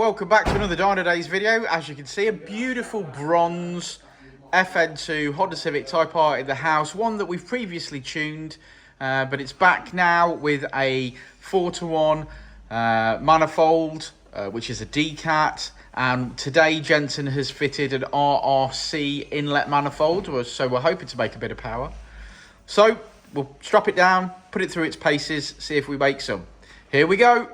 welcome back to another Dynodaze video. As you can see, a beautiful bronze FN2 Honda Civic TypeR in the house. One that we've previously tuned, but it's back now with a 4:1 manifold, which is a decat. And today Jensen has fitted an RRC inlet manifold, so we're hoping to make a bit of power. So we'll strap it down, put it through its paces, see if we make some. Here we go.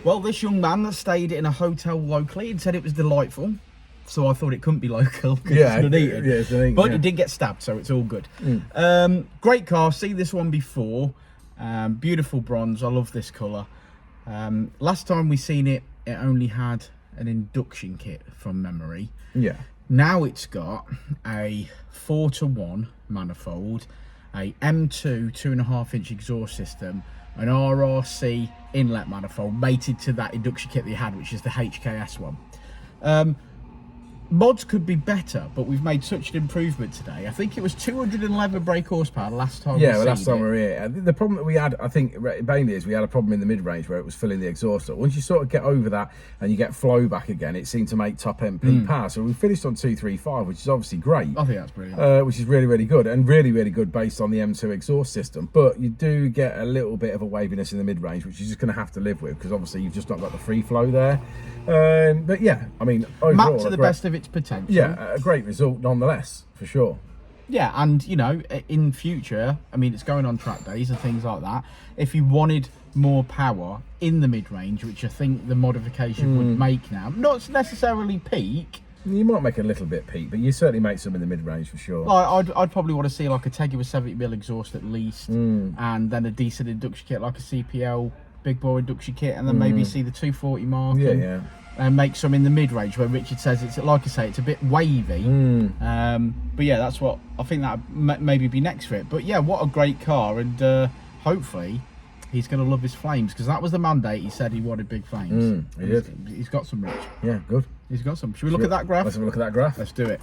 Well, this young man that stayed in a hotel locally and said it was delightful, so I thought it couldn't be local because it's Nuneaton. Yeah, it's Nuneaton, but he did get stabbed, so it's all good. Great car, seen this one before. Beautiful bronze, I love this colour. Last time we seen it, it only had an induction kit from memory. Yeah. Now it's got a 4:1 manifold, a M2 2.5-inch exhaust system, an RRC inlet manifold mated to that induction kit that you had, which is the HKS one. Mods could be better, but we've made such an improvement today. I think it was 211 brake horsepower last time. Yeah, last time we were here. The problem that we had, I think, mainly is we had a problem in the mid-range where it was filling the exhaust up. Once you sort of get over that and you get flow back again, it seemed to make top MP power. So we finished on 235, which is obviously great. I think that's brilliant. Which is really, really good, and really, really good based on the M2 exhaust system. But you do get a little bit of a waviness in the mid-range, which you're just going to have to live with because obviously you've just not got the free flow there. But yeah, I mean, overall, mapped to the best of its potential. Yeah, a great result nonetheless, for sure. Yeah, and you know, in future, I mean, it's going on track days and things like that. If you wanted more power in the mid-range, which I think the modification would make now, not necessarily peak. You might make a little bit peak, but you certainly make some in the mid-range for sure. Like, I'd probably want to see like a Tegiwa 70mm exhaust at least, and then a decent induction kit like a CPL Big Bore induction kit, and then maybe see the 240 mark. And make some in the mid-range where Richard says it's, like I say, it's a bit wavy. But yeah, that's what I think that maybe be next for it. But yeah, what a great car, and hopefully he's going to love his flames, because that was the mandate. He said he wanted big flames. He did. He's got some, Rich. Yeah, good. He's got some. Should we look at that graph? Let's have a look at that graph. Let's do it.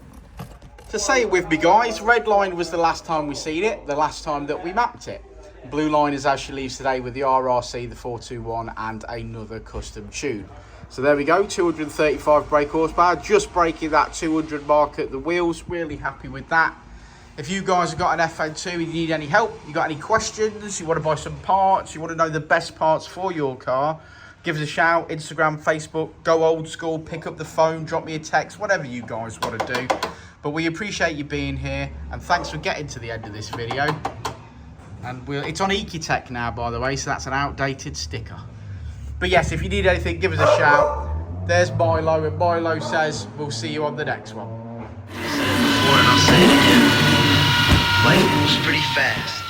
So say it with me, guys. Red line was the last time we seen it, the last time that we mapped it. Blue line is as she leaves today with the RRC, the 421, and another custom tune. So there we go, 235 brake horsepower, just breaking that 200 mark at the wheels. Really happy with that. If you guys have got an FN2 and you need any help, you got any questions, you want to buy some parts, you want to know the best parts for your car, give us a shout. Instagram, Facebook, go old school, pick up the phone, drop me a text, whatever you guys want to do. But we appreciate you being here, and thanks for getting to the end of this video. And it's on ecutek now, by the way, so that's an outdated sticker. But yes, if you need anything, give us a shout. There's Milo, and Milo says we'll see you on the next one. Before, and I'll say it again. Life moves pretty fast.